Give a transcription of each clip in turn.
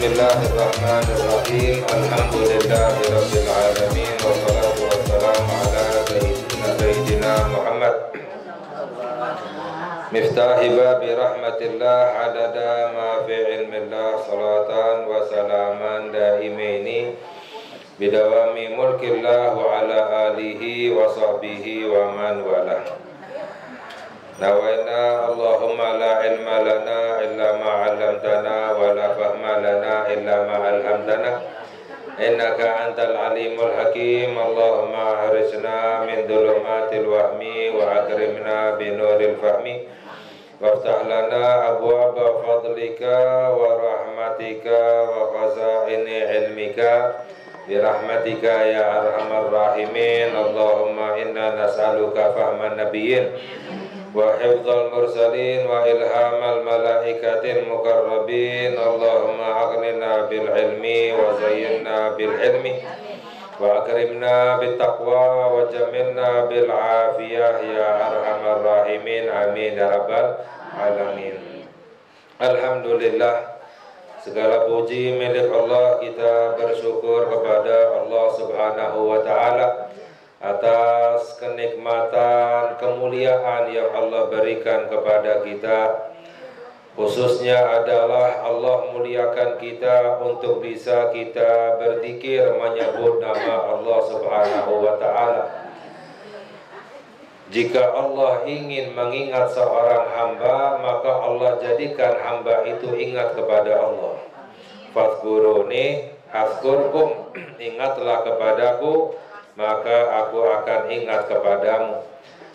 Bismillahirrahmanirrahim. Alhamdulillahirabbil alamin wassalatu wassalamu ala sayyidina Muhammad miftahi babi rahmatillah adada ma fi ilmillah salatan wa salaman daimaini bidawami mulkillah wa ala alihi wa sahbihi wa man walah. Nawaina Allahumma la ilma lana illa ma 'allamtana wa la fahma lana illa ma 'allamtana innaka antal alimul hakim. Allahumma ahrijna min dhulumatil wahmi wa akrimna bi nuril fahmi waftah lana abwaaba fadlika wa rahmatika wa khazaini ilmika bi rahmatika ya arhamar rahimin. Allahumma inna nas'aluka fahman nabiyyin wa hifdzal mursalin wa ilhamal malaikatil muqarrabin. Allahumma aghnina bil ilmi wa zayyinna bil ilmi wa akrimna bit taqwa wa jamilna bil afiyah ya arhamar rahimin. Amin ya rabbal alamin. Alhamdulillah, segala puji milik Allah. Kita bersyukur kepada Allah Subhanahu wa taala atas kenikmatan, kemuliaan yang Allah berikan kepada kita. Khususnya adalah Allah muliakan kita untuk bisa kita berzikir menyebut nama Allah Subhanahu wa ta'ala. Jika Allah ingin mengingat seorang hamba, maka Allah jadikan hamba itu ingat kepada Allah. Fadhkuruni azkurkum, ingatlah kepadaku maka aku akan ingat kepadamu.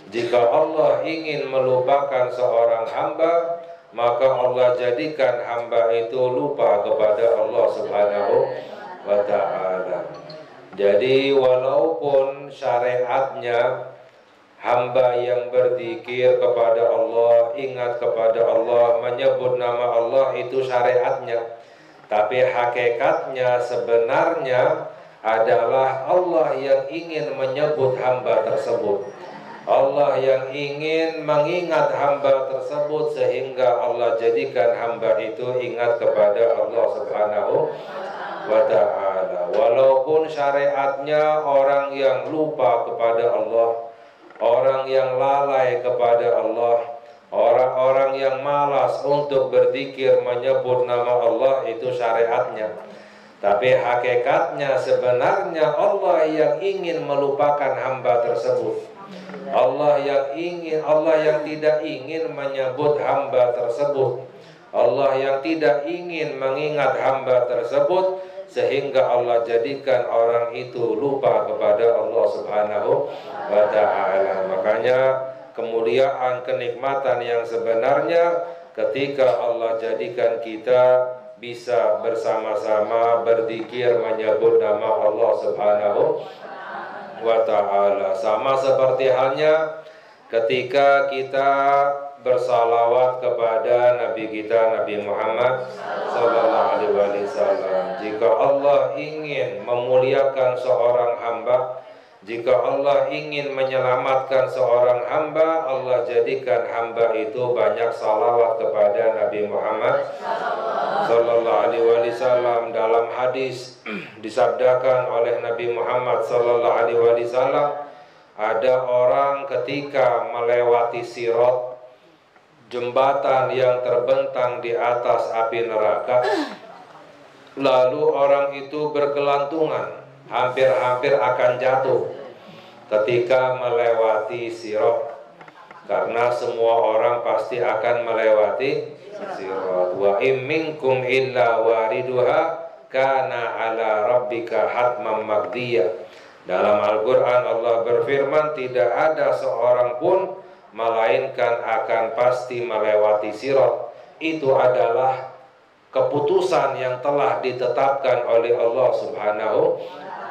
Jika Allah ingin melupakan seorang hamba, maka Allah jadikan hamba itu lupa kepada Allah Subhanahu wa ta'ala. Jadi walaupun syariatnya hamba yang berzikir kepada Allah, ingat kepada Allah, menyebut nama Allah itu syariatnya, tapi hakikatnya sebenarnya adalah Allah yang ingin menyebut hamba tersebut. Allah yang ingin mengingat hamba tersebut sehingga Allah jadikan hamba itu ingat kepada Allah Subhanahu wa ta'ala. Walaupun syariatnya orang yang lupa kepada Allah, orang yang lalai kepada Allah, orang-orang yang malas untuk berzikir menyebut nama Allah, itu syariatnya. Tapi hakikatnya sebenarnya Allah yang ingin melupakan hamba tersebut. Allah yang tidak ingin menyebut hamba tersebut. Allah yang tidak ingin mengingat hamba tersebut sehingga Allah jadikan orang itu lupa kepada Allah Subhanahu wa ta'ala. Makanya kemuliaan, kenikmatan yang sebenarnya ketika Allah jadikan kita bisa bersama-sama berzikir menyebut nama Allah Subhanahu wa ta'ala. Sama seperti halnya ketika kita bersalawat kepada Nabi kita, Nabi Muhammad sallallahu alaihi wasallam. Jika Allah ingin memuliakan seorang hamba, jika Allah ingin menyelamatkan seorang hamba, Allah jadikan hamba itu banyak salawat kepada Nabi Muhammad sallallahu alaihi wasallam. Dalam hadis disabdakan oleh Nabi Muhammad sallallahu alaihi wasallam, ada orang ketika melewati sirat, jembatan yang terbentang di atas api neraka, lalu orang itu bergelantungan, hampir-hampir akan jatuh ketika melewati sirat, karena semua orang pasti akan melewati sirat. Wa in minkum illa wariduha kana ala rabbika hatman maqdiya. Dalam Al-Quran Allah berfirman, tidak ada seorang pun melainkan akan pasti melewati sirat. Itu adalah keputusan yang telah ditetapkan oleh Allah Subhanahu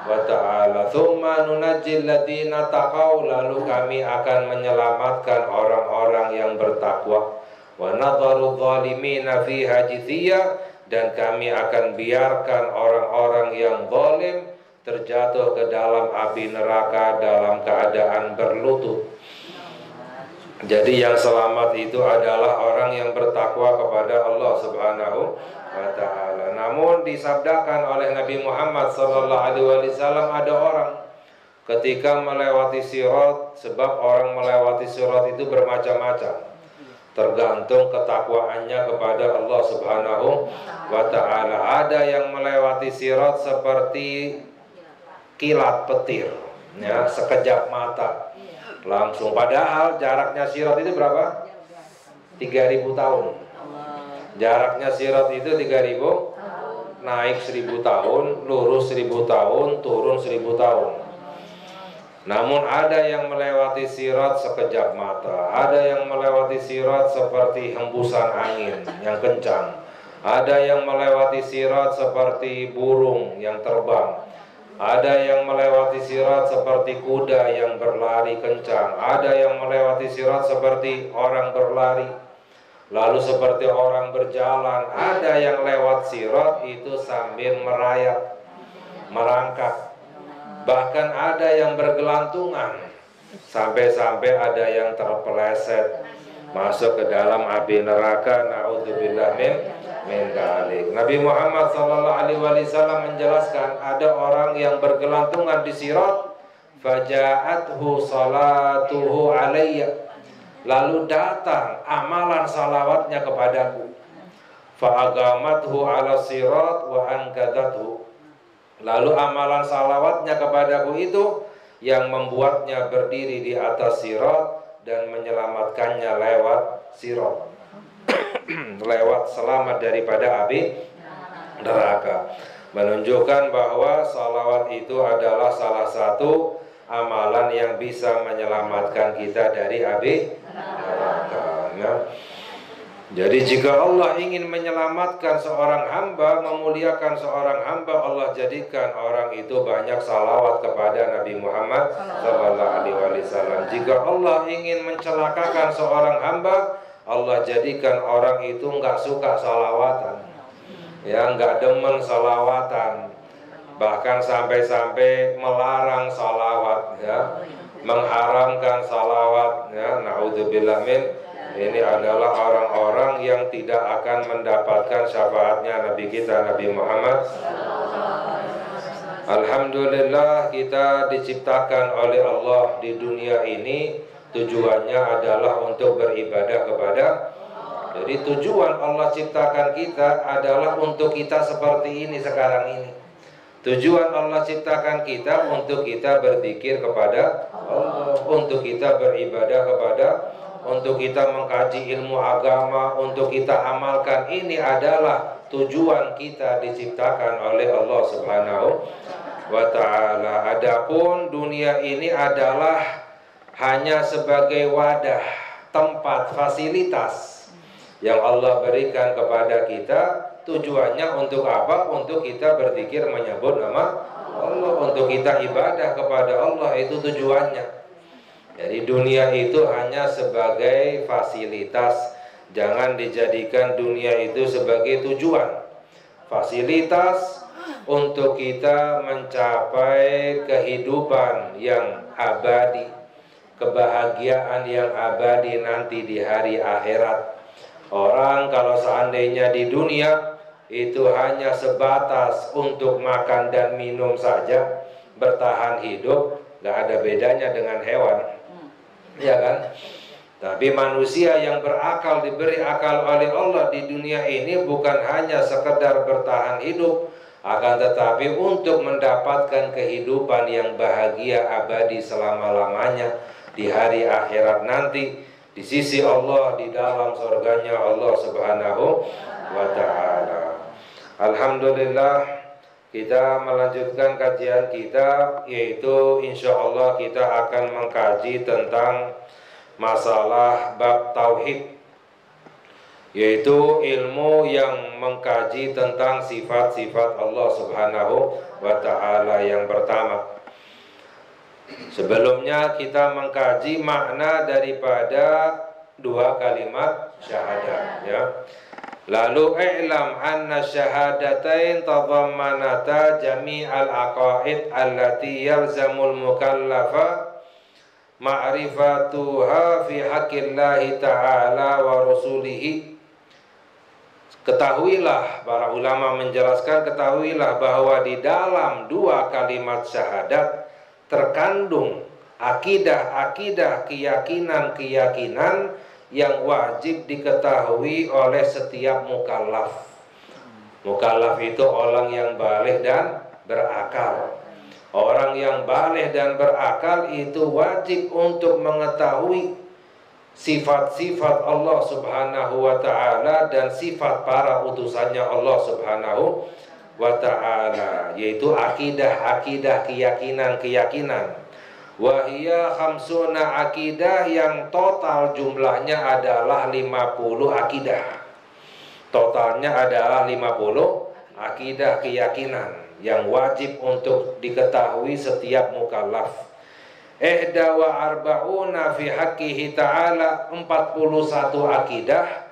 wa ta'ala. Tsumma nunajjil ladzina taqaw, lalu kami akan menyelamatkan orang-orang yang bertakwa. Wa nadharu dzalimina fiha jithiya, dan kami akan biarkan orang-orang yang zalim terjatuh ke dalam api neraka dalam keadaan berlutut. Jadi yang selamat itu adalah orang yang bertakwa kepada Allah Subhanahu wa ta'ala. Namun disabdakan oleh Nabi Muhammad SAW, ada orang ketika melewati sirat, sebab orang melewati sirat itu bermacam-macam, tergantung ketakwaannya kepada Allah Subhanahu wa ta'ala. Ada yang melewati sirat seperti kilat petir, ya, sekejap mata langsung, padahal jaraknya sirat itu berapa? 3000 tahun. Jaraknya sirat itu 3000, naik 1000 tahun, lurus 1000 tahun, turun 1000 tahun. Namun ada yang melewati sirat sekejap mata, ada yang melewati sirat seperti hembusan angin yang kencang, ada yang melewati sirat seperti burung yang terbang, ada yang melewati sirat seperti kuda yang berlari kencang, ada yang melewati sirat seperti orang berlari, lalu seperti orang berjalan, ada yang lewat sirat itu sambil merayap, merangkak, bahkan ada yang bergelantungan, sampai-sampai ada yang terpeleset masuk ke dalam api neraka. Naudzubillah min dzalik. Nabi Muhammad SAW menjelaskan, ada orang yang bergelantungan di sirat, faja'athu salatuhu alayya, lalu datang amalan salawatnya kepadaku, fa'agamathu ala sirat wa ankadathu, lalu amalan salawatnya kepadaku itu yang membuatnya berdiri di atas sirat dan menyelamatkannya lewat sirat, lewat selamat daripada api neraka. Menunjukkan bahwa salawat itu adalah salah satu amalan yang bisa menyelamatkan kita dari api neraka, ya. Jadi jika Allah ingin menyelamatkan seorang hamba, memuliakan seorang hamba, Allah jadikan orang itu banyak salawat kepada Nabi Muhammad SAW. Jika Allah ingin mencelakakan seorang hamba, Allah jadikan orang itu nggak suka salawatan, ya, nggak demen salawatan, bahkan sampai-sampai melarang salawat, ya, mengharamkan salawat, ya. Naudzubillah min. Ini adalah orang-orang yang tidak akan mendapatkan syafaatnya Nabi kita Nabi Muhammad. Alhamdulillah kita diciptakan oleh Allah di dunia ini, tujuannya adalah untuk beribadah kepada. Jadi tujuan Allah ciptakan kita adalah untuk kita seperti ini sekarang ini. Tujuan Allah ciptakan kita untuk kita berzikir kepada Allah, untuk kita beribadah kepada, untuk kita mengkaji ilmu agama, untuk kita amalkan. Ini adalah tujuan kita diciptakan oleh Allah Subhanahu wa ta'ala. Adapun dunia ini adalah hanya sebagai wadah, tempat, fasilitas yang Allah berikan kepada kita. Tujuannya untuk apa? Untuk kita berzikir menyebut nama Allah, untuk kita ibadah kepada Allah, itu tujuannya. Jadi dunia itu hanya sebagai fasilitas, jangan dijadikan dunia itu sebagai tujuan. Fasilitas untuk kita mencapai kehidupan yang abadi, kebahagiaan yang abadi nanti di hari akhirat. Orang kalau seandainya di dunia itu hanya sebatas untuk makan dan minum saja, bertahan hidup, gak ada bedanya dengan hewan, ya kan? Tapi manusia yang berakal, diberi akal oleh Allah di dunia ini, bukan hanya sekedar bertahan hidup, akan tetapi untuk mendapatkan kehidupan yang bahagia abadi selama-lamanya di hari akhirat nanti, di sisi Allah, di dalam surganya Allah Subhanahu wa ta'ala. Alhamdulillah, kita melanjutkan kajian kita, yaitu insya Allah kita akan mengkaji tentang masalah bab tauhid, yaitu ilmu yang mengkaji tentang sifat-sifat Allah Subhanahu wa ta'ala yang pertama. Sebelumnya kita mengkaji makna daripada dua kalimat syahadat, ya. Lalu i'lam anna syahadatain tadammanata jami'al aqaid allati yalzamul mukallafa ma'rifatuha fi haqqillahi ta'ala wa rasulihi. Ketahuilah, para ulama menjelaskan, ketahuilah bahwa di dalam dua kalimat syahadat terkandung akidah-akidah, keyakinan-keyakinan yang wajib diketahui oleh setiap mukallaf. Mukallaf itu orang yang baligh dan berakal. Orang yang baligh dan berakal itu wajib untuk mengetahui sifat-sifat Allah Subhanahu wa ta'ala dan sifat para utusannya Allah Subhanahu wa ta'ala, yaitu akidah-akidah, keyakinan-keyakinan. Wahia khamsuna akidah, yang total jumlahnya adalah 50 akidah. Totalnya adalah 50 akidah keyakinan yang wajib untuk diketahui setiap mukallaf. Ihda wa arba'una fi haqqihi ta'ala, 41 akidah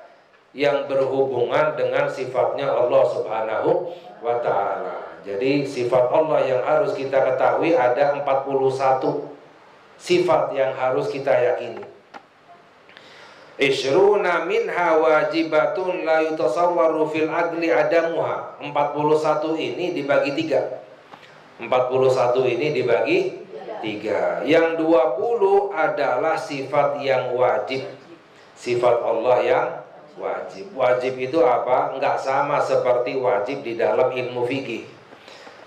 yang berhubungan dengan sifatnya Allah Subhanahu wa ta'ala. Jadi sifat Allah yang harus kita ketahui ada 41 sifat yang harus kita yakini. Ishruna minha wajibatun la yutasawwaru fil aqli adamuha. 41 ini dibagi 3. 41 ini dibagi 3. Yang 20 adalah sifat yang wajib. Sifat Allah yang wajib. Wajib itu apa? Enggak sama seperti wajib di dalam ilmu fikih.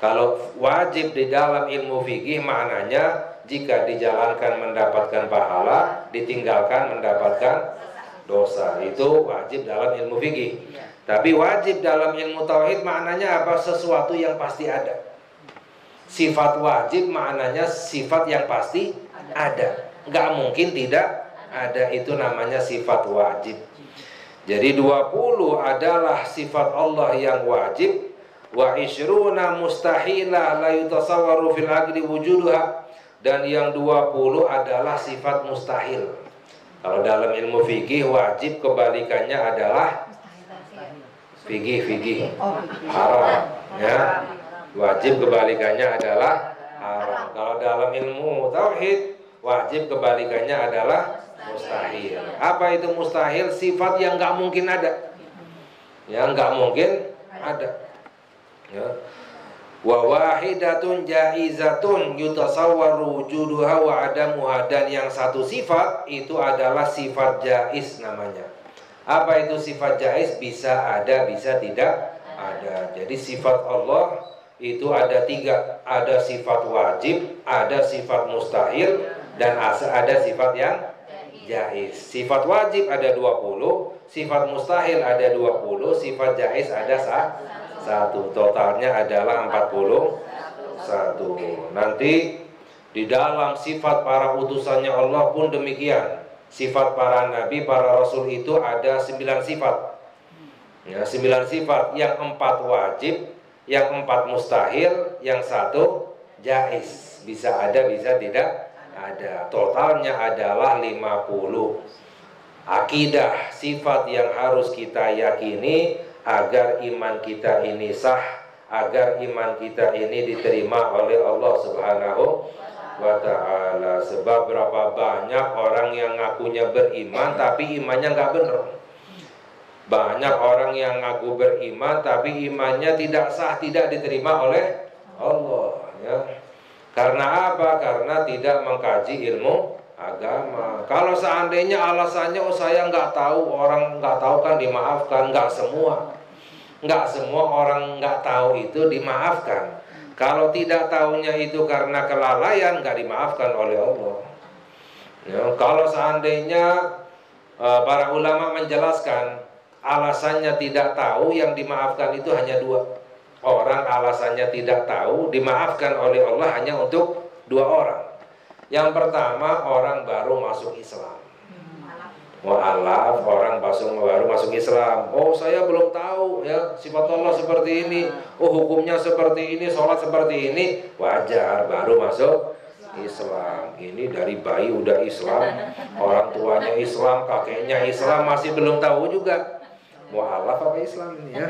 Kalau wajib di dalam ilmu fikih maknanya jika dijalankan mendapatkan pahala, ditinggalkan mendapatkan dosa. Itu wajib dalam ilmu fikih. Tapi wajib dalam ilmu tauhid maknanya apa? Sesuatu yang pasti ada. Sifat wajib maknanya sifat yang pasti ada, nggak mungkin tidak ada. Itu namanya sifat wajib. Jadi 20 adalah sifat Allah yang wajib. Wa ishruna mustahila la yutasawwaru fil aqli wujuduha. Dan yang 20 adalah sifat mustahil. Kalau dalam ilmu fikih wajib kebalikannya adalah fikih haram, ya. Wajib kebalikannya adalah haram. Kalau dalam ilmu tauhid wajib kebalikannya adalah mustahil. Apa itu mustahil? Sifat yang nggak mungkin ada, ya, nggak mungkin ada, ya. Wa wahidatun jaizatun yutasawwaru wujuduha wa adamuha. Dan yang satu sifat itu adalah sifat jaiz namanya. Apa itu sifat jaiz? Bisa ada, bisa tidak ada. Jadi sifat Allah itu ada 3. Ada sifat wajib, ada sifat mustahil, dan ada sifat yang jaiz. Sifat wajib ada 20, sifat mustahil ada 20, sifat jaiz ada 1. Totalnya adalah 41. Nanti di dalam sifat para utusannya Allah pun demikian. Sifat para nabi, para rasul itu ada 9 sifat, ya, 9 sifat. Yang 4 wajib, yang 4 mustahil, yang 1 jaiz. Bisa ada, bisa tidak ada. Totalnya adalah 50 akidah, sifat yang harus kita yakini agar iman kita ini sah, agar iman kita ini diterima oleh Allah Subhanahu wa ta'ala. Sebab berapa banyak orang yang ngakunya beriman tapi imannya nggak benar. Banyak orang yang ngaku beriman tapi imannya tidak sah, tidak diterima oleh Allah, ya. Karena apa? Karena tidak mengkaji ilmu agama. Kalau seandainya alasannya, oh saya nggak tahu, orang nggak tahu kan dimaafkan. Nggak semua orang nggak tahu itu dimaafkan. Kalau tidak tahunya itu karena kelalaian, nggak dimaafkan oleh Allah, ya. Kalau seandainya para ulama menjelaskan alasannya tidak tahu, yang dimaafkan itu hanya 2 orang. Alasannya tidak tahu dimaafkan oleh Allah hanya untuk 2 orang. Yang pertama, orang baru masuk Islam. Mu'alaf, orang baru masuk Islam. Oh, saya belum tahu, ya, sifat Allah seperti ini. Oh, hukumnya seperti ini, sholat seperti ini. Wajar, baru masuk Islam. Ini dari bayi udah Islam, orang tuanya Islam, kakeknya Islam, masih belum tahu juga. Mu'alaf apa Islam ini, ya.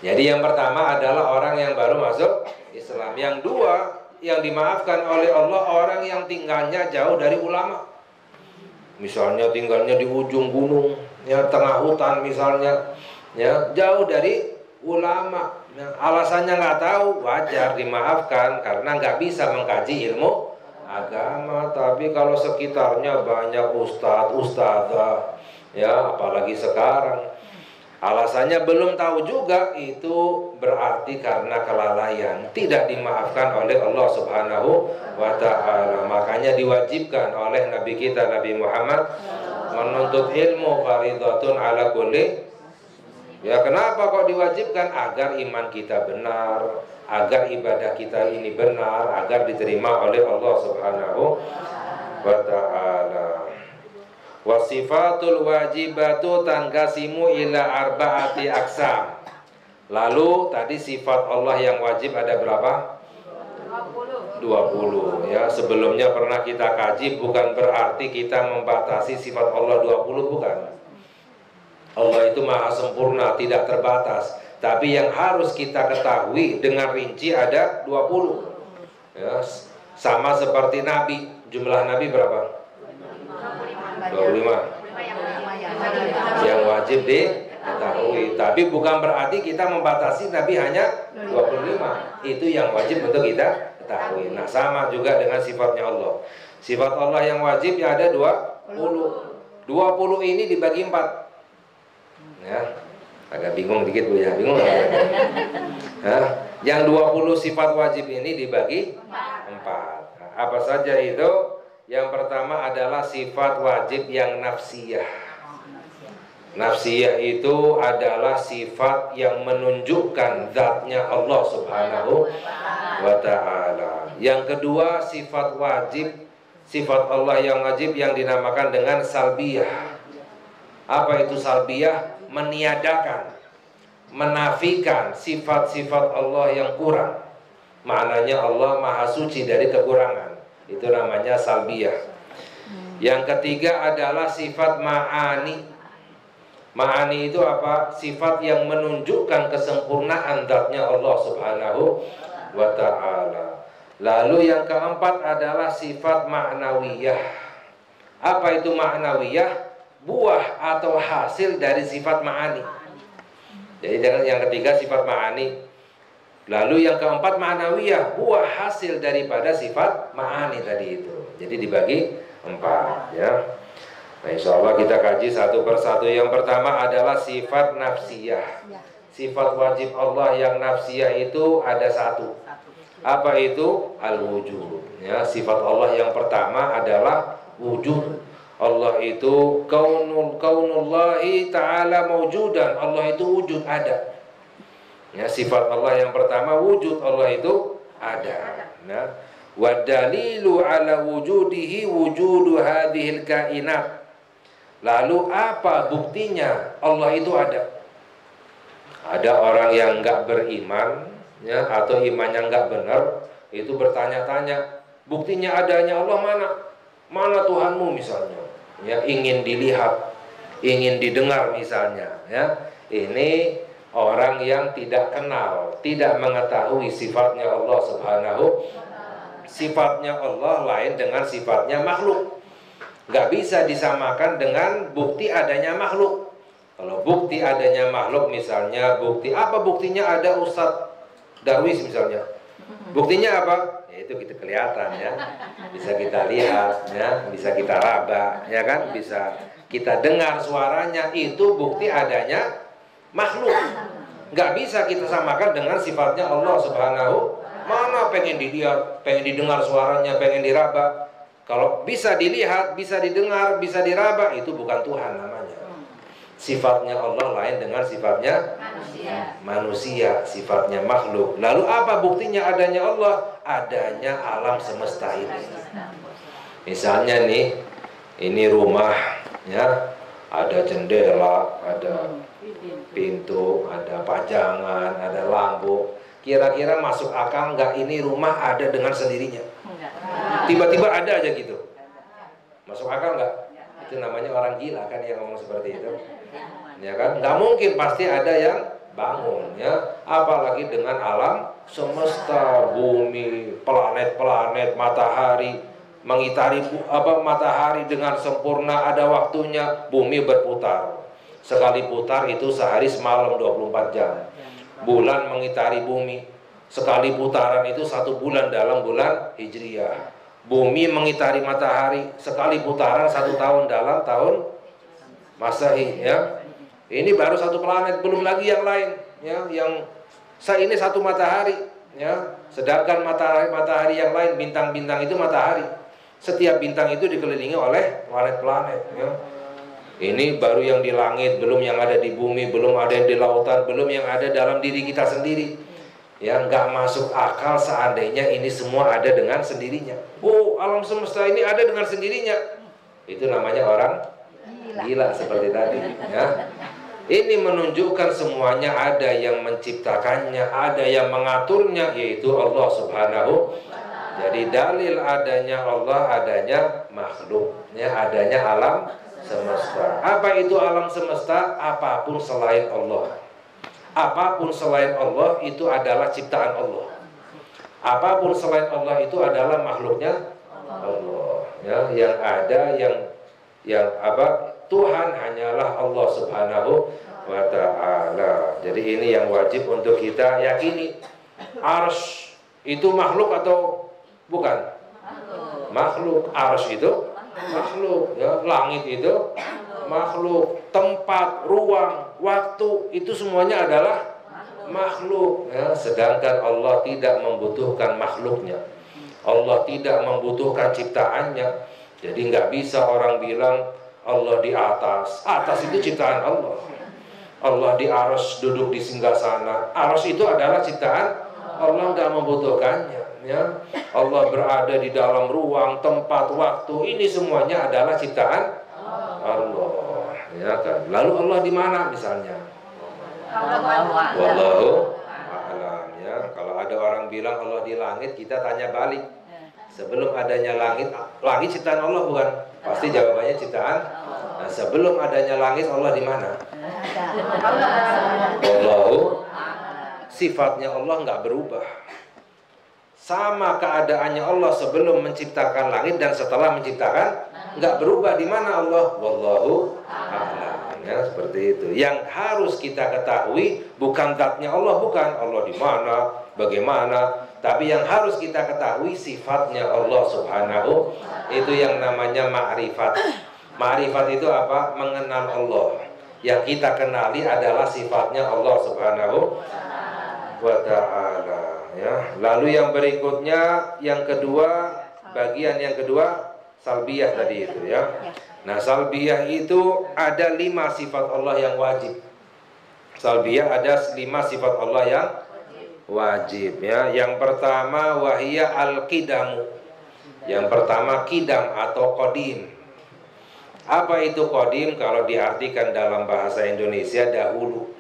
Jadi yang pertama adalah orang yang baru masuk Islam. Yang 2, yang dimaafkan oleh Allah orang yang tinggalnya jauh dari ulama. Misalnya tinggalnya di ujung gunung, ya tengah hutan misalnya, ya jauh dari ulama. Nah, alasannya nggak tahu, wajar dimaafkan karena nggak bisa mengkaji ilmu agama. Tapi kalau sekitarnya banyak ustadz, ya apalagi sekarang, alasannya belum tahu juga, itu berarti karena kelalaian, tidak dimaafkan oleh Allah Subhanahu wa ta'ala. Makanya diwajibkan oleh Nabi kita Nabi Muhammad menuntut ilmu fardhatun ala kulli. Ya kenapa kok diwajibkan? Agar iman kita benar, agar ibadah kita ini benar, agar diterima oleh Allah Subhanahu wa ta'ala. Wasifatul wajibatu tangkasimu ila arba'ati aksam. Lalu tadi sifat Allah yang wajib ada berapa? 20. Ya, sebelumnya pernah kita kaji, bukan berarti kita membatasi sifat Allah 20, bukan. Allah itu maha sempurna, tidak terbatas. Tapi yang harus kita ketahui dengan rinci ada 20. Ya, sama seperti Nabi. Jumlah Nabi berapa? 25. Yang wajib diketahui. Tapi bukan berarti kita membatasi Nabi hanya 25. Itu yang wajib untuk kita ketahui. Nah, sama juga dengan sifatnya Allah. Sifat Allah yang wajib ya ada 20. 20 ini dibagi 4. Ya, agak bingung dikit Bu ya. Bingung nggak? Nah, yang 20 sifat wajib ini dibagi 4. Nah, apa saja itu? Yang pertama adalah sifat wajib yang nafsiyah. Nafsiyah itu adalah sifat yang menunjukkan zatnya Allah Subhanahu wa ta'ala. Yang kedua, sifat wajib, sifat Allah yang wajib yang dinamakan dengan salbiyah. Apa itu salbiyah? Meniadakan, menafikan sifat-sifat Allah yang kurang. Maknanya Allah maha suci dari kekurangan. Itu namanya salbiyah. Yang ketiga adalah sifat ma'ani. Ma'ani itu apa? Sifat yang menunjukkan kesempurnaan zatnya Allah Subhanahu wa ta'ala. Lalu yang keempat adalah sifat ma'nawiyah. Apa itu ma'nawiyah? Buah atau hasil dari sifat ma'ani. Jadi yang ketiga sifat ma'ani. Lalu yang keempat ma'nawiyah, buah hasil daripada sifat ma'ani tadi itu. Jadi dibagi 4 ya. Nah, insya Allah kita kaji satu persatu. Yang pertama adalah sifat nafsiyah. Sifat wajib Allah yang nafsiyah itu ada 1. Apa itu? Al-wujud. Ya, sifat Allah yang pertama adalah wujud. Allah itu kaunullahi ta'ala mawjudan. Allah itu wujud, ada. Ya, sifat Allah yang pertama wujud, Allah itu ada. Nah, wa dalilu ala wujudihi wujudu hadhil kainat. Lalu apa buktinya Allah itu ada? Ada orang yang enggak beriman, ya, atau imannya enggak benar, itu bertanya-tanya, buktinya adanya Allah mana? Mana Tuhanmu misalnya? Ya, ingin dilihat, ingin didengar misalnya, ya. Ini orang yang tidak kenal, tidak mengetahui sifatnya Allah Subhanahu. Sifatnya Allah lain dengan sifatnya makhluk. Nggak bisa disamakan dengan bukti adanya makhluk. Kalau bukti adanya makhluk misalnya, bukti apa buktinya ada Ustadz Darwis misalnya. Buktinya apa? Ya itu kita kelihatan ya. Bisa kita lihat ya, bisa kita raba ya kan, bisa kita dengar suaranya, itu bukti adanya makhluk. Nggak bisa kita samakan dengan sifatnya Allah Subhanahu. Mana pengen dilihat, pengen didengar suaranya, pengen diraba. Kalau bisa dilihat, bisa didengar, bisa diraba, itu bukan Tuhan namanya. Sifatnya Allah lain dengan sifatnya manusia, sifatnya makhluk. Lalu apa buktinya adanya Allah? Adanya alam semesta ini. Misalnya nih, ini rumah ya, ada jendela, ada pintu, ada pajangan, ada lampu. Kira-kira masuk akal nggak ini rumah ada dengan sendirinya? Tiba-tiba ada aja gitu. Masuk akal nggak? Itu namanya orang gila kan yang ngomong seperti itu. Ya kan? Nggak mungkin, pasti ada yang bangun ya. Apalagi dengan alam semesta, bumi, planet-planet, matahari mengitari matahari dengan sempurna, ada waktunya. Bumi berputar. Sekali putar itu sehari semalam 24 jam. Bulan mengitari bumi. Sekali putaran itu 1 bulan dalam bulan Hijriah. Bumi mengitari matahari, sekali putaran 1 tahun dalam tahun Masehi ya. Ini baru 1 planet, belum lagi yang lain ya, yang ini 1 matahari ya. Sedangkan matahari yang lain, bintang-bintang itu matahari. Setiap bintang itu dikelilingi oleh planet-planet ya. Ini baru yang di langit, belum yang ada di bumi, belum ada yang di lautan, belum yang ada dalam diri kita sendiri. Ya, nggak masuk akal seandainya ini semua ada dengan sendirinya. Oh, alam semesta ini ada dengan sendirinya. Itu namanya orang gila seperti tadi ya. Ini menunjukkan semuanya ada yang menciptakannya, ada yang mengaturnya, yaitu Allah Subhanahu. Jadi dalil adanya Allah, adanya makhluknya, adanya alam semesta. Apa itu alam semesta? Apapun selain Allah. Apapun selain Allah itu adalah ciptaan Allah. Apapun selain Allah itu adalah makhluknya Allah. Ya, yang ada, yang Tuhan hanyalah Allah Subhanahu wa ta'ala. Jadi ini yang wajib untuk kita yakini. Arsy itu makhluk atau bukan? Makhluk. Arsy itu makhluk ya. Langit itu makhluk. Tempat, ruang, waktu itu semuanya adalah makhluk ya. Sedangkan Allah tidak membutuhkan makhluknya. Allah tidak membutuhkan ciptaannya. Jadi nggak bisa orang bilang Allah di atas. Atas itu ciptaan Allah. Allah di arsy, duduk di singgasana. Arsy itu adalah ciptaan Allah, nggak membutuhkannya ya. Allah berada di dalam ruang, tempat, waktu. Ini semuanya adalah ciptaan Allah ya kan. Lalu Allah di mana misalnya? Wallahu a'lam ya. Kalau ada orang bilang Allah di langit, kita tanya balik. Sebelum adanya langit, langit ciptaan Allah bukan? Pasti jawabannya ciptaan. Nah, sebelum adanya langit, Allah di mana? Wallahu, sifatnya Allah nggak berubah. Sama keadaannya Allah sebelum menciptakan langit dan setelah menciptakan, nggak berubah. Di mana Allah? Wallahu a'lam. Ya, seperti itu. Yang harus kita ketahui bukan zatnya Allah, bukan Allah di mana, bagaimana, tapi yang harus kita ketahui sifatnya Allah Subhanahu. Itu yang namanya ma'rifat. Ma'rifat itu apa? Mengenal Allah. Yang kita kenali adalah sifatnya Allah Subhanahu wa ta'ala ya. Lalu yang berikutnya, yang kedua, bagian yang kedua, salbiyah tadi itu ya. Nah, salbiyah itu ada 5 sifat Allah yang wajib. Salbiyah ada 5 sifat Allah yang wajib ya. Yang pertama wahiyya al-qidamu. Yang pertama kidam atau qadim. Apa itu qadim? Kalau diartikan dalam bahasa Indonesia dahulu.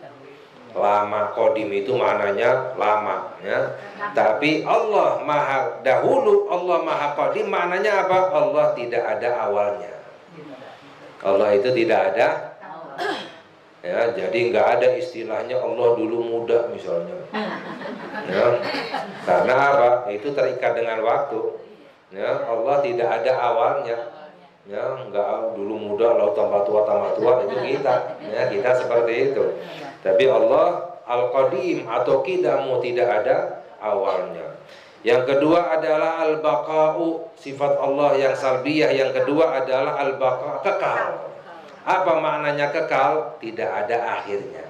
Lama. Qadim itu maknanya lama ya. Tapi Allah maha dahulu, Allah maha qadim maknanya apa? Allah tidak ada awalnya. Allah itu tidak ada ya, jadi nggak ada istilahnya Allah dulu muda misalnya ya. Karena apa? Itu terikat dengan waktu ya. Allah tidak ada awalnya ya, nggak dulu muda lalu tambah tua itu kita ya, kita seperti itu. Tapi Allah al-qadim atau qidamu, tidak ada awalnya. Yang kedua adalah al-baqa'u, sifat Allah yang salbiyah. Yang kedua adalah al-baqa', kekal. Apa maknanya kekal? Tidak ada akhirnya.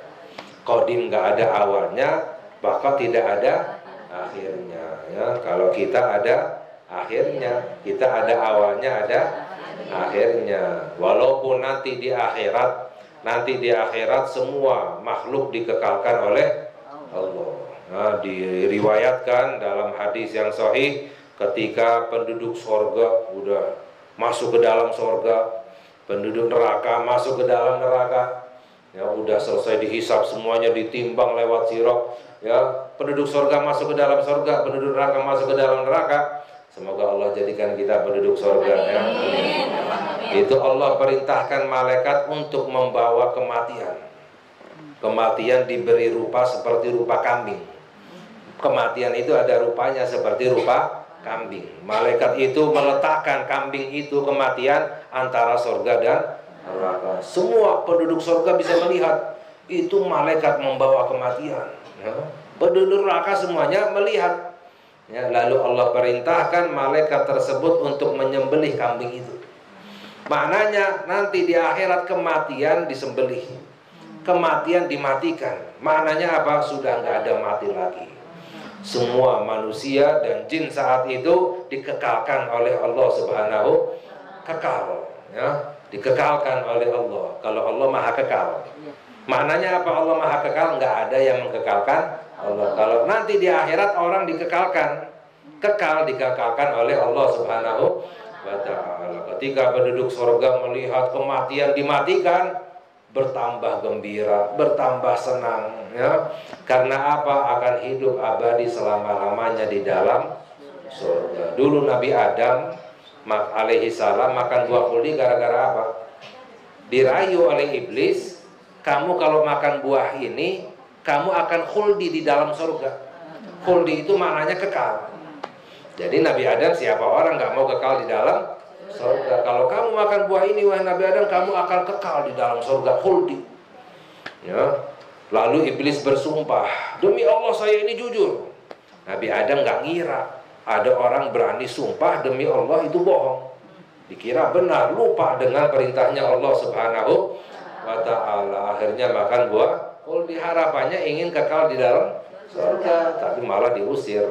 Qadim nggak ada awalnya, baqa tidak ada akhirnya ya. Kalau kita ada akhirnya, kita ada awalnya, ada akhirnya. Walaupun nanti di akhirat semua makhluk dikekalkan oleh Allah. Nah, diriwayatkan dalam hadis yang sahih, ketika penduduk sorga udah masuk ke dalam sorga, penduduk neraka masuk ke dalam neraka ya, udah selesai dihisap semuanya, ditimbang lewat sirop ya. Penduduk sorga masuk ke dalam sorga, penduduk neraka masuk ke dalam neraka. Semoga Allah jadikan kita penduduk surga ya. Itu Allah perintahkan malaikat untuk membawa kematian. Kematian diberi rupa seperti rupa kambing. Kematian itu ada rupanya seperti rupa kambing. Malaikat itu meletakkan kambing itu kematian antara surga dan neraka. Semua penduduk surga bisa melihat itu malaikat membawa kematian. Penduduk neraka semuanya melihat. Ya, lalu Allah perintahkan malaikat tersebut untuk menyembelih kambing itu. Maknanya nanti di akhirat kematian disembelih, kematian dimatikan. Maknanya apa? Sudah nggak ada mati lagi. Semua manusia dan jin saat itu dikekalkan oleh Allah Subhanahu kekal, ya, dikekalkan oleh Allah. Kalau Allah maha kekal, maknanya apa? Allah maha kekal, nggak ada yang mengkekalkan Allah. Kalau nanti di akhirat orang dikekalkan, kekal dikekalkan oleh Allah Subhanahu wa ta'ala. Ketika penduduk surga melihat kematian dimatikan, bertambah gembira, bertambah senang, ya. Karena apa? Akan hidup abadi selama-lamanya di dalam surga. Dulu Nabi Adam alaihi salam makan buah khuldi gara-gara apa? Dirayu oleh iblis, kamu kalau makan buah ini kamu akan khuldi di dalam surga. Khuldi itu maknanya kekal. Jadi Nabi Adam, siapa orang nggak mau kekal di dalam surga? Kalau kamu makan buah ini, wahai Nabi Adam, kamu akan kekal di dalam surga, khuldi. Ya. Lalu iblis bersumpah, demi Allah saya ini jujur. Nabi Adam nggak ngira ada orang berani sumpah demi Allah itu bohong. Dikira benar, lupa dengan perintahnya Allah Subhanahu wa ta'ala. Akhirnya makan buah khuldi, harapannya ingin kekal di dalam surga, tapi malah diusir.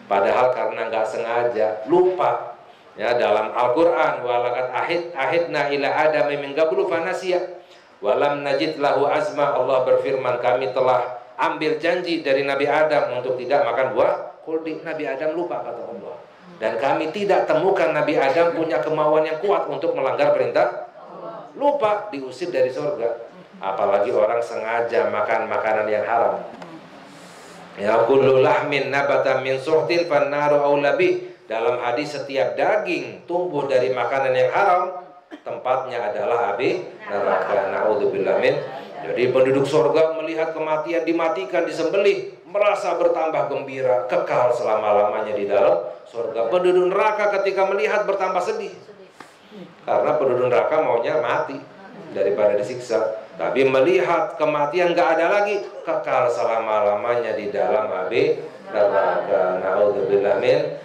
Padahal karena nggak sengaja, lupa. Ya, dalam Al-Quran, walaqad ahidna ila Adam min qablu fanasiya walam najid lahu azma. Allah berfirman, kami telah ambil janji dari Nabi Adam untuk tidak makan buah khuldi. Nabi Adam lupa, kata Allah. Dan kami tidak temukan Nabi Adam punya kemauan yang kuat untuk melanggar perintah. Lupa, diusir dari surga. Apalagi orang sengaja makan makanan yang haram. Ya, kullu lahmin nabata min suhtin fannaru aula bih. Dalam hadis, setiap daging tumbuh dari makanan yang haram, tempatnya adalah api neraka. Naudzubillah min. Jadi penduduk surga melihat kematian dimatikan, disembelih, merasa bertambah gembira, kekal selama-lamanya di dalam surga. Penduduk neraka ketika melihat bertambah sedih, karena penduduk neraka maunya mati daripada disiksa. Tapi melihat kematian nggak ada lagi, kekal selama-lamanya di dalam api neraka. Naudzubillah min.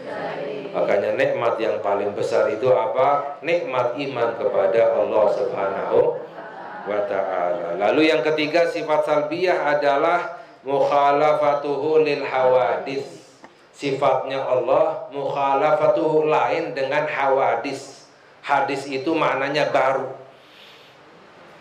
Makanya nikmat yang paling besar itu apa? Nikmat iman kepada Allah Subhanahu wa ta'ala. Lalu yang ketiga, sifat salbiyah adalah mukhalafatuhu lil hawadis. Sifatnya Allah mukhalafatuhu, lain dengan hawadis. Hadis itu maknanya baru.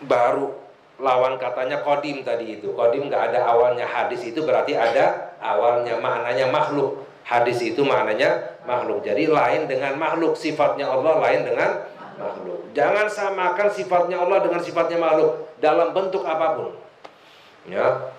Baru, lawan katanya kodim tadi itu. Kodim nggak ada awalnya. Hadis itu berarti ada awalnya, maknanya makhluk. Hadis itu maknanya makhluk. Jadi lain dengan makhluk. Sifatnya Allah lain dengan makhluk. Jangan samakan sifatnya Allah dengan sifatnya makhluk dalam bentuk apapun. Ya,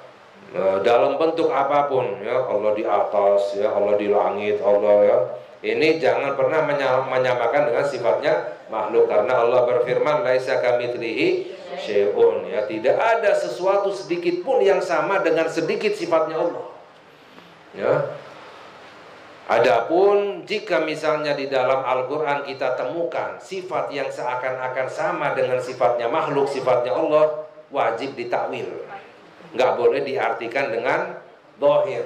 dalam bentuk apapun. Ya, Allah di atas, ya Allah di langit, Allah ya. Ini jangan pernah menyamakan dengan sifatnya makhluk, karena Allah berfirman, laisa kamitslihi syai'un. Ya, tidak ada sesuatu sedikit pun yang sama dengan sedikit sifatnya Allah. Ya. Adapun jika misalnya di dalam Al-Quran kita temukan sifat yang seakan-akan sama dengan sifatnya makhluk, sifatnya Allah, wajib ditakwil. Nggak boleh diartikan dengan zahir.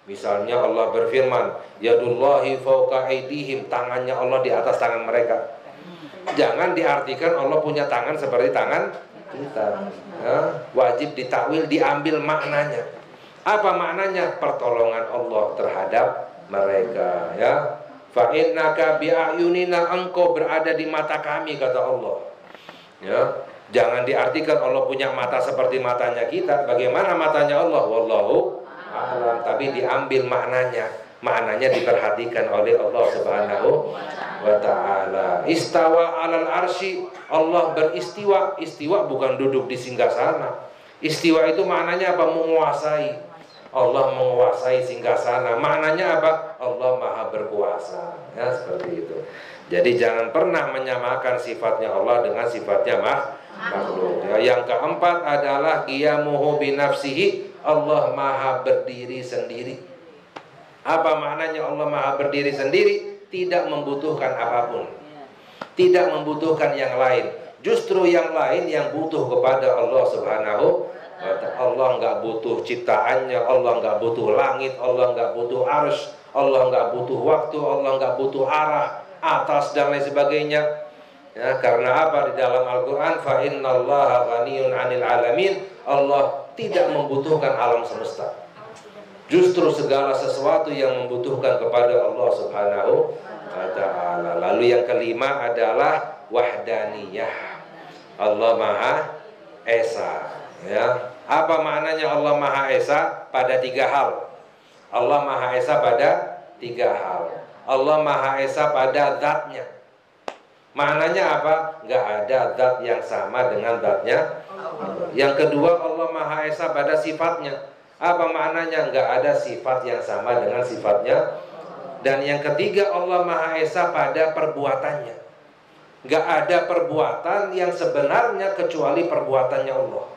Misalnya Allah berfirman, yadullahi fawqa aydihim, tangannya Allah di atas tangan mereka. Jangan diartikan Allah punya tangan seperti tangan kita. Ya, wajib ditakwil, diambil maknanya. Apa maknanya? Pertolongan Allah terhadap mereka, ya. Fa innaka bi'ayunina, engkau berada di mata kami, kata Allah. Ya, jangan diartikan Allah punya mata seperti matanya kita. Bagaimana matanya Allah? Wallahu a'lam. Tapi diambil maknanya. Maknanya diperhatikan oleh Allah Subhanahu wa ta'ala. Istawa 'alal arsy, Allah beristiwa. Istiwa bukan duduk di singgasana. Istiwa itu maknanya apa? Menguasai. Allah menguasai singgasana. Maknanya apa? Allah maha berkuasa. Ya, seperti itu. Jadi jangan pernah menyamakan sifatnya Allah dengan sifatnya makhluk. Ya, yang keempat adalah qiyamuhu binafsihi. Allah maha berdiri sendiri. Apa maknanya Allah maha berdiri sendiri? Tidak membutuhkan apapun, tidak membutuhkan yang lain. Justru yang lain yang butuh kepada Allah Subhanahu. Allah nggak butuh ciptaannya, Allah nggak butuh langit, Allah nggak butuh arsy, Allah nggak butuh waktu, Allah nggak butuh arah, atas dan lain sebagainya. Ya, karena apa? Di dalam Al-Quran, fa innallaha ghaniyun 'anil 'alamin. Allah tidak membutuhkan alam semesta. Justru segala sesuatu yang membutuhkan kepada Allah Subhanahu wa ta'ala. Lalu yang kelima adalah wahdaniyah. Allah Maha Esa. Ya, apa maknanya Allah Maha Esa? Pada 3 hal. Allah Maha Esa pada 3 hal. Allah Maha Esa pada zatnya. Maknanya apa? Nggak ada zat yang sama dengan zatnya. Yang kedua, Allah Maha Esa pada sifatnya. Apa maknanya? Nggak ada sifat yang sama dengan sifatnya. Dan yang ketiga, Allah Maha Esa pada perbuatannya. Nggak ada perbuatan yang sebenarnya kecuali perbuatannya Allah.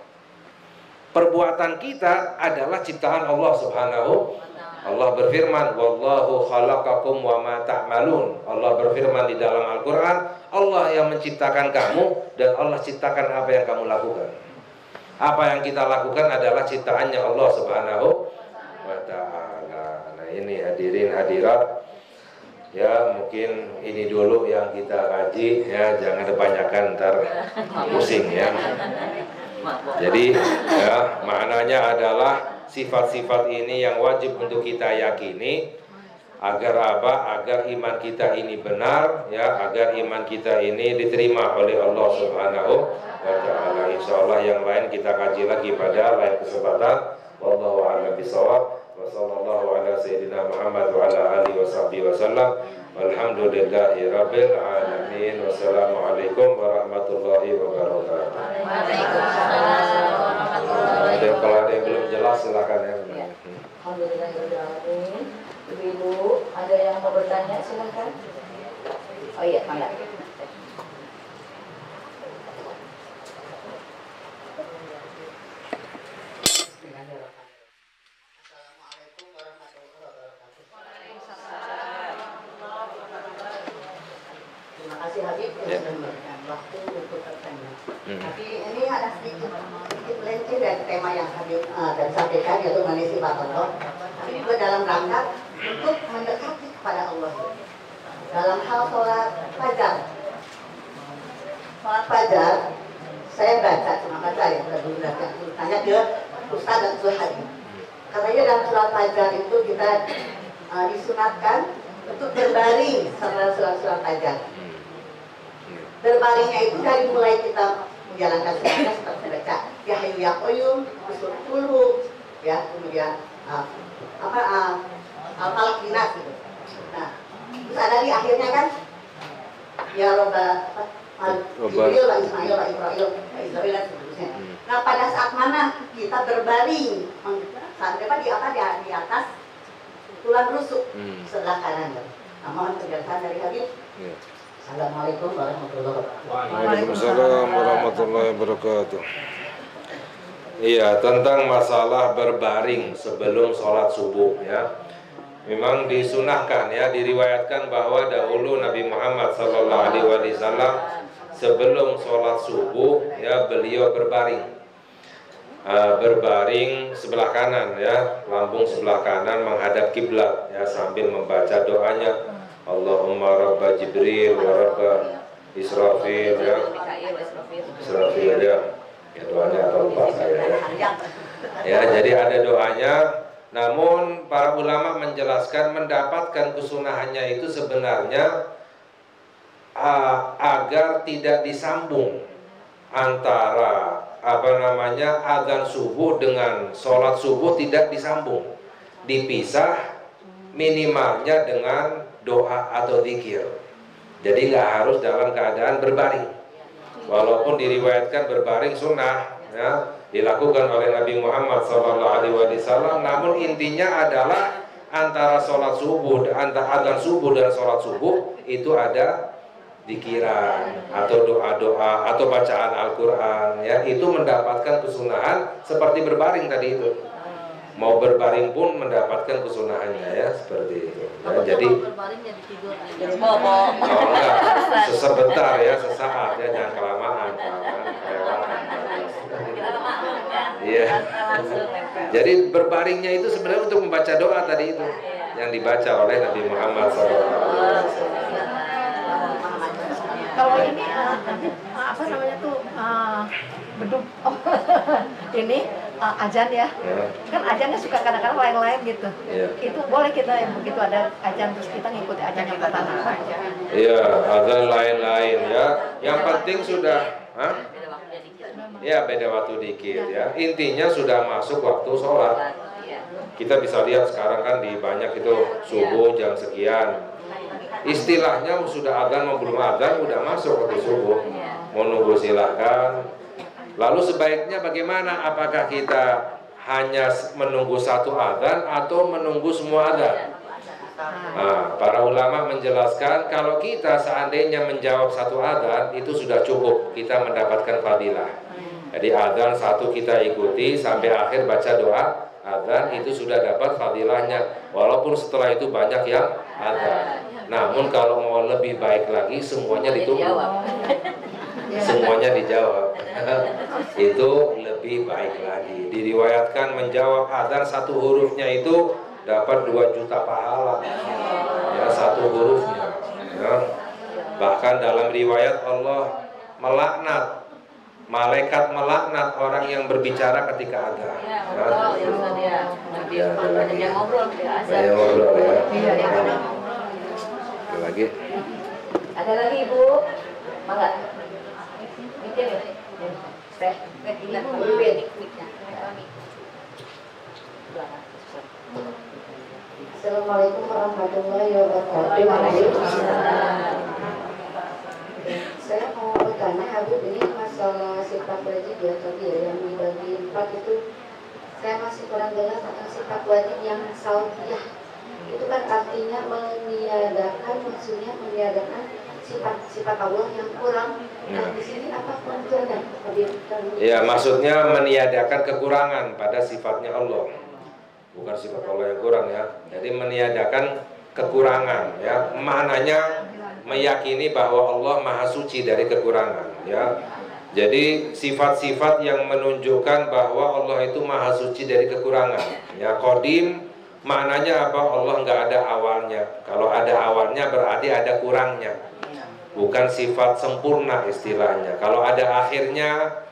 Perbuatan kita adalah ciptaan Allah Subhanahu. Allah berfirman, wallahu khalaqakum wa ma ta'malun. Allah berfirman di dalam Al-Quran, Allah yang menciptakan kamu dan Allah ciptakan apa yang kamu lakukan. Apa yang kita lakukan adalah ciptaannya Allah Subhanahu wa ta'ala. Nah, ini hadirin hadirat, ya mungkin ini dulu yang kita kaji, ya jangan kebanyakan ntar pusing ya. Jadi ya, maknanya adalah sifat-sifat ini yang wajib untuk kita yakini agar apa? Agar iman kita ini benar, ya, agar iman kita ini diterima oleh Allah Subhanahu wa ta'ala. Insyaallah yang lain kita kaji lagi pada lain kesempatan. Wallahu a'lam bishawab. Wa sallallahu ala sayyidina Muhammad wa ala alihi washabbihi wasallam. Walhamdulillahi rabbil alamin. Wassalamualaikum warahmatullahi wabarakatuh. Waalaikumsalam warahmatullahi wabarakatuh. Kalau ada yang belum jelas silakan ya. Alhamdulillahirrahmanirrahim. Ibu, ada yang mau bertanya silakan. Oh iya, mangga. Habib yang memberikan waktu untuk bertanya. Tapi ini ada sedikit melenceng dari tema yang Habib dan sampaikan, yaitu mengenai sifat Allah. Tapi juga dalam rangka untuk mendekati kepada Allah. Dalam hal sholat fajar. Sholat fajar, saya baca cuma baca ya, sudah tanya ke Ustaz dan Zuhadi. Katanya dalam sholat fajar itu kita disunatkan untuk berbaring setelah sholat fajar. Berbaringnya itu dari mulai kita menjalankan sholat seperti baca ya hayu ya qayyum, usul qulub, ya kemudian al-falaq binas gitu. Nah, terus ada di akhirnya kan ya Roba Jibril, Pak Ismail, Pak Ibrahim, Pak Israel dan seterusnya. Nah, pada saat mana kita berbaring saat depan di atas tulang rusuk sebelah kanan. Nah, mohon penjelasan dari Habib. Assalamualaikum warahmatullahi wabarakatuh. Waalaikumsalam warahmatullahi wabarakatuh. Iya, tentang masalah berbaring sebelum sholat subuh ya. Memang disunahkan ya, diriwayatkan bahwa dahulu Nabi Muhammad SAW sebelum sholat subuh ya beliau berbaring. Berbaring sebelah kanan ya, lambung sebelah kanan menghadap kiblat ya, sambil membaca doanya. Allahumma rabba Jibril wa rabba Israfil ya. Israfil ya. Ya doanya apa lupa saya ya. Ya, jadi ada doanya. Namun para ulama menjelaskan mendapatkan kesunahannya itu sebenarnya agar tidak disambung antara azan subuh dengan sholat subuh, tidak disambung, dipisah minimalnya dengan doa atau zikir. Jadi nggak harus dalam keadaan berbaring. Walaupun diriwayatkan berbaring sunnah, ya, dilakukan oleh Nabi Muhammad SAW. Namun intinya adalah antara sholat subuh, antara adzan subuh dan sholat subuh itu ada dikiran atau doa-doa atau bacaan Al-Quran, ya, itu mendapatkan kesunahan seperti berbaring tadi itu. Mau berbaring pun mendapatkan kesunahannya, ya, seperti itu. Ya, jadi berbaring jadi tidur. oh enggak, sebentar ya, sesaat ya, jangan kelamaan. Iya. Jadi berbaringnya itu sebenarnya untuk membaca doa tadi itu yang dibaca oleh Nabi Muhammad SAW. Kalau ini apa namanya tuh beduk ini ajan ya. Kan ajannya suka kadang-kadang lain-lain gitu. Itu boleh kita yang begitu ada ajan terus kita ngikuti ajan yang pertama aja. Iya, azan lain-lain ya. Yang penting sudah, ya beda waktu dikit ya. Intinya sudah masuk waktu sholat. Kita bisa lihat sekarang kan di banyak itu subuh jam sekian. Istilahnya sudah azan mau belum azan udah masuk waktu subuh. Mau nunggu silahkan. Lalu sebaiknya bagaimana? Apakah kita hanya menunggu satu azan atau menunggu semua azan? Nah, para ulama menjelaskan kalau kita seandainya menjawab satu azan itu sudah cukup, kita mendapatkan fadilah. Jadi azan satu kita ikuti sampai akhir baca doa azan itu sudah dapat fadilahnya. Walaupun setelah itu banyak yang azan. Namun kalau mau lebih baik lagi semuanya ditunggu. Semuanya dijawab. Itu lebih baik lagi. Diriwayatkan menjawab azan satu hurufnya itu dapat 2 juta pahala. Ya, satu hurufnya. Ya. Bahkan dalam riwayat Allah melaknat, malaikat melaknat orang yang berbicara ketika azan. Ya, ada lagi. Banyak ngobrol ya. Ada lagi. Ada lagi Ibu? Mangga. Mikir ya. Teh, Assalamualaikum warahmatullahi wabarakatuh. Saya mau bertanya, Habib, ini masalah sifat wajib ya tadi ya, yang dibagi 4 itu saya masih kurang jelas tentang sifat wajib yang sautiyah. Itu kan artinya meniadakan, maksudnya meniadakan sifat-sifat Allah yang kurang. Nah, di sini apa pengertiannya? Ya, maksudnya meniadakan kekurangan pada sifatnya Allah. Bukan sifat Allah yang kurang ya. Jadi meniadakan kekurangan ya. Maknanya meyakini bahwa Allah Maha Suci dari kekurangan ya. Jadi sifat-sifat yang menunjukkan bahwa Allah itu Maha Suci dari kekurangan. Ya, Qadim maknanya apa? Allah nggak ada awalnya. Kalau ada awalnya berarti ada kurangnya. Bukan sifat sempurna istilahnya. Kalau ada akhirnya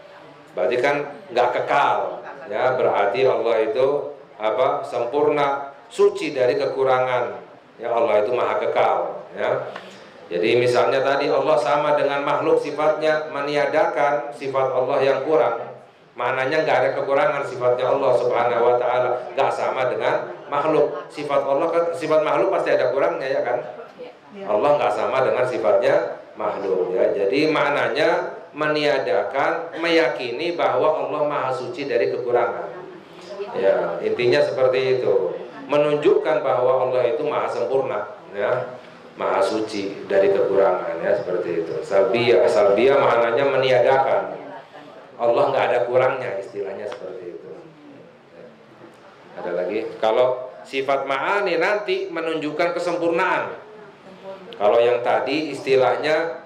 berarti kan nggak kekal. Ya, berarti Allah itu apa? Sempurna, suci dari kekurangan. Ya, Allah itu Maha kekal. Ya. Jadi misalnya tadi Allah sama dengan makhluk sifatnya, meniadakan sifat Allah yang kurang. Maknanya nggak ada kekurangan sifatnya Allah Subhanahu Wa Taala. Nggak sama dengan makhluk. Sifat Allah kan, sifat makhluk pasti ada kurangnya ya kan? Allah nggak sama dengan sifatnya makhluk ya. Jadi maknanya meniadakan, meyakini bahwa Allah Maha Suci dari kekurangan. Ya, intinya seperti itu. Menunjukkan bahwa Allah itu Maha sempurna ya. Maha suci dari kekurangan ya, seperti itu. Salbiyah maknanya meniadakan. Allah nggak ada kurangnya, istilahnya seperti itu. Ada lagi. Kalau sifat ma'ani nanti menunjukkan kesempurnaan. Kalau yang tadi istilahnya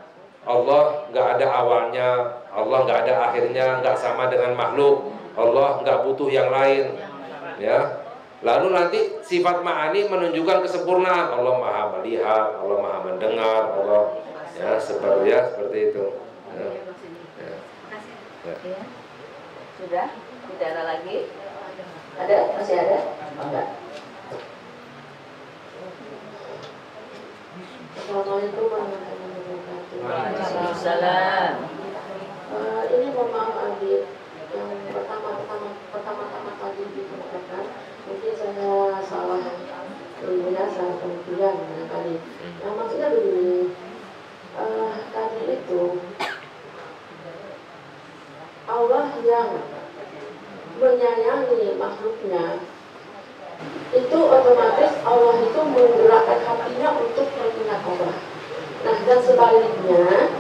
Allah nggak ada awalnya, Allah nggak ada akhirnya, nggak sama dengan makhluk, Allah nggak butuh yang lain, ya. Lalu nanti sifat ma'ani menunjukkan kesempurnaan. Allah Maha melihat, Allah Maha mendengar, Allah ya seperti itu. Ya. Ya. Ya. Sudah? Tidak ada lagi? Ada? Masih ada? Enggak. Assalamualaikum warahmatullahi wabarakatuh. Waalaikumsalam. Ini mohon Habib, yang pertama-tama tadi dikatakan, mungkin saya salah pengertian tadi. Yang maksudnya begini, tadi itu Allah yang menyayangi makhluknya, itu otomatis Allah itu menggerakkan hatinya untuk mengingat Allah. Nah, dan sebaliknya,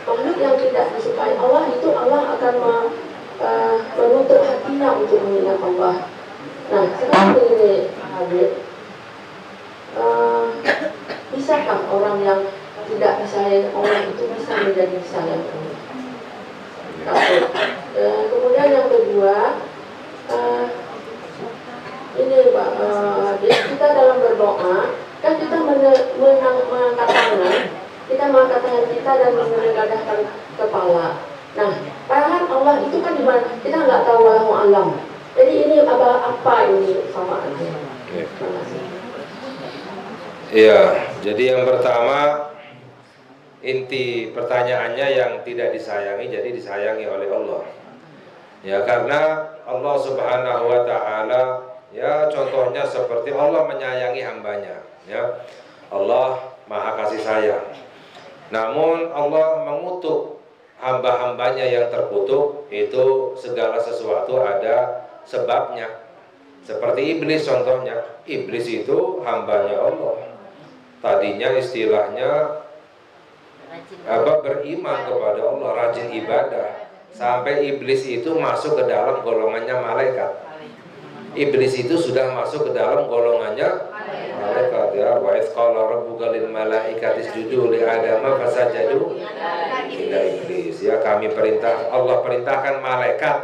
makhluk yang tidak disukai Allah itu Allah akan menutup hatinya untuk mengingat Allah. Nah, sekarang ini Habib, bisakah orang yang tidak disayang Allah itu bisa menjadi disayang Allah? Kemudian yang kedua, ini Pak, kita dalam berdoa kan kita mengangkat tangan, kita dan menengadahkan kepala. Nah, tangan Allah itu kan dimana? Kita nggak tahu, wallahu alam. Jadi ini apa ini sama aja. Iya, jadi yang pertama, inti pertanyaannya yang tidak disayangi jadi disayangi oleh Allah. Ya, karena Allah Subhanahu wa taala, ya contohnya seperti Allah menyayangi hambanya, ya. Allah Maha kasih sayang. Namun Allah mengutuk hamba-hambanya yang terkutuk, itu segala sesuatu ada sebabnya. Seperti iblis contohnya. Iblis itu hambanya Allah. Tadinya istilahnya beriman kepada Allah, rajin ibadah, sampai iblis itu masuk ke dalam golongannya malaikat. Iblis itu sudah masuk ke dalam golongannya malaikat, ya. Wa idz qala rabbuka lil malaikati isjudu li adama fasajadu illa iblis. Ya, Allah perintahkan malaikat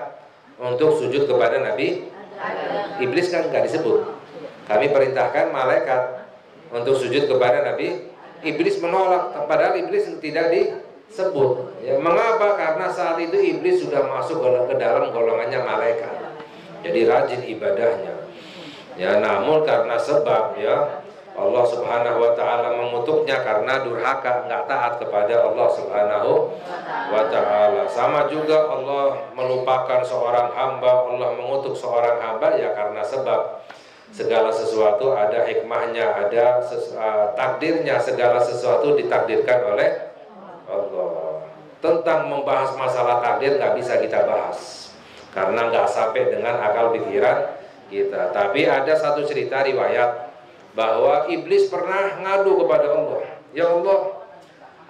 untuk sujud kepada Nabi Iblis kan nggak disebut. Kami perintahkan malaikat untuk sujud kepada Nabi. Iblis menolak, padahal iblis tidak disebut. Ya, mengapa? Karena saat itu iblis sudah masuk ke dalam golongannya malaikat. Jadi rajin ibadahnya. Ya, namun karena sebab, ya, Allah Subhanahu wa taala mengutuknya karena durhaka, nggak taat kepada Allah Subhanahu wa taala. Sama juga Allah melupakan seorang hamba, Allah mengutuk seorang hamba, ya karena sebab. Segala sesuatu ada hikmahnya, ada takdirnya, segala sesuatu ditakdirkan oleh Allah. Tentang membahas masalah takdir nggak bisa kita bahas, karena nggak sampai dengan akal pikiran kita. Tapi ada satu cerita riwayat bahwa iblis pernah ngadu kepada Allah, ya Allah,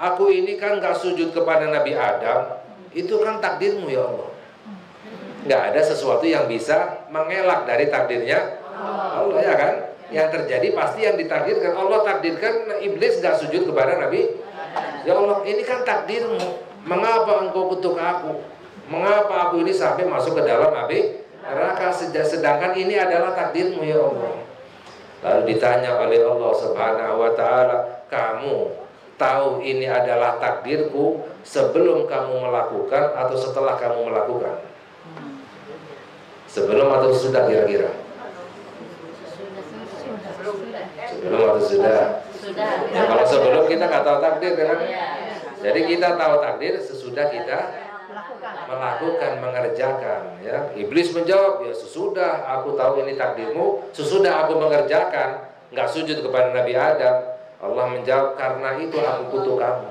aku ini kan nggak sujud kepada Nabi Adam, itu kan takdirmu ya Allah. Nggak ada sesuatu yang bisa mengelak dari takdirnya Allah, ya kan? Yang terjadi pasti yang ditakdirkan. Allah takdirkan iblis nggak sujud kepada Nabi. Ya Allah, ini kan takdirmu. Mengapa engkau kutuk aku? Mengapa aku ini sampai masuk ke dalam api neraka? Sedangkan ini adalah takdirmu ya Allah. Lalu ditanya oleh Allah Subhanahu wa taala, kamu tahu ini adalah takdirku sebelum kamu melakukan atau setelah kamu melakukan? Sebelum atau sudah kira-kira? Sebelum atau sudah? Ya, kalau sebelum kita nggak tahu takdir kan? Jadi kita tahu takdir sesudah kita melakukan, mengerjakan. Ya, iblis menjawab, ya sesudah aku tahu ini takdirmu, sesudah aku mengerjakan, nggak sujud kepada Nabi Adam. Allah menjawab, karena itu aku kutuk kamu.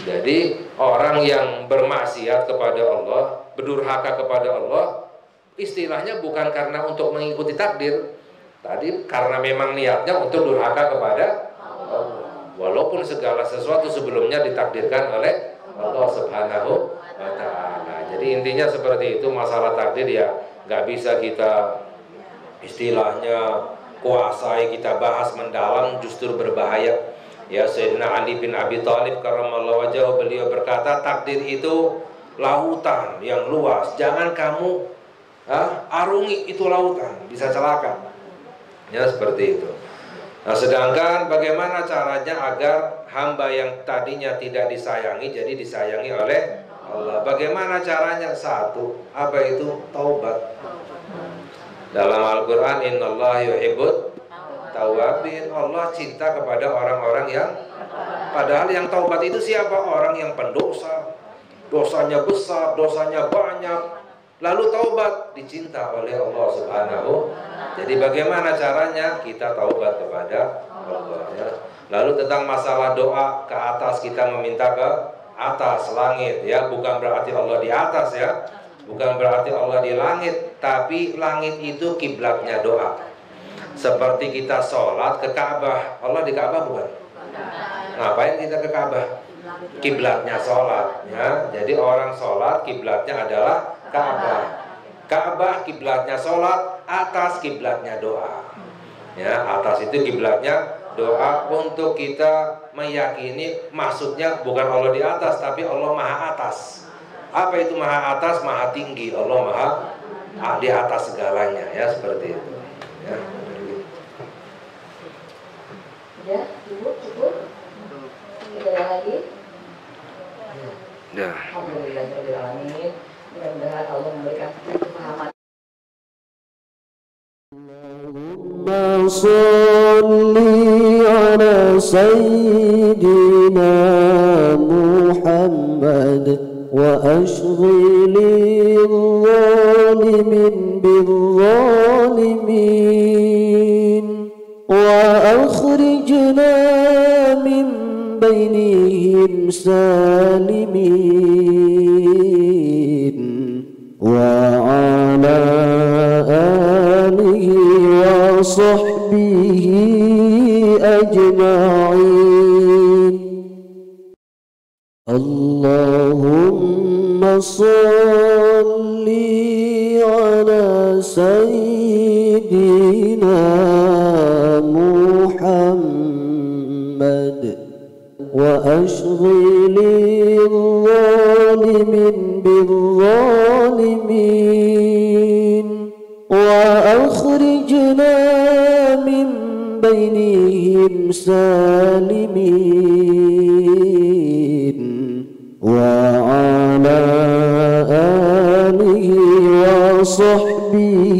Jadi orang yang bermaksiat kepada Allah, berdurhaka kepada Allah, istilahnya bukan karena untuk mengikuti takdir. Tadi karena memang niatnya untuk durhaka kepada Allah. Walaupun segala sesuatu sebelumnya ditakdirkan oleh Allah Subhanahu wa taala. Jadi intinya seperti itu, masalah takdir ya nggak bisa kita istilahnya kuasai, kita bahas mendalam, justru berbahaya. Ya, Sayyidina Ali bin Abi Thalib karramallahu wajhahu, beliau berkata, takdir itu lautan yang luas, jangan kamu arungi itu lautan, bisa celaka. Ya, seperti itu. Nah, sedangkan bagaimana caranya agar hamba yang tadinya tidak disayangi jadi disayangi oleh Allah? Bagaimana caranya? Satu, apa itu? Taubat. Dalam Al-Quran, innallaha yuhibbut tawabin. Allah cinta kepada orang-orang yang, padahal yang taubat itu siapa? Orang yang pendosa, dosanya besar, dosanya banyak, lalu taubat, dicinta oleh Allah Subhanahu. Jadi bagaimana caranya? Kita taubat kepada Allah, ya. Lalu tentang masalah doa ke atas, kita meminta ke atas langit, ya, bukan berarti Allah di atas, ya. Bukan berarti Allah di langit, tapi langit itu kiblatnya doa. Seperti kita sholat ke Ka'bah, Allah di Ka'bah bukan? Ngapain kita ke Ka'bah? Kiblatnya sholat, ya. Jadi orang sholat kiblatnya adalah Ka'bah. Ka'bah kiblatnya sholat, atas kiblatnya doa. Ya, atas itu kiblatnya doa untuk kita meyakini maksudnya bukan Allah di atas, tapi Allah maha atas. Apa itu maha atas? Maha tinggi. Allah maha di atas segalanya, ya, seperti itu. Ya. Ya, Ibu, cukup. Kita yang lagi. Ya. Alhamdulillahirobbilalamin. Mudah-mudahan Allah memberikan pemahaman. Allahumma sholli ala sayyidina Muhammad wa ashghili adh-dhalimin bil-dhalimin wa akhrijna min bainihim salimin wa ala alihi wa sahbihi ajma'in. Allahumma salli ala sayyidina Muhammad wa ashghili adh-dhalimin bil-dhalimin wa akhrijna min bainihim salimin wa ala alihi wa sahbihi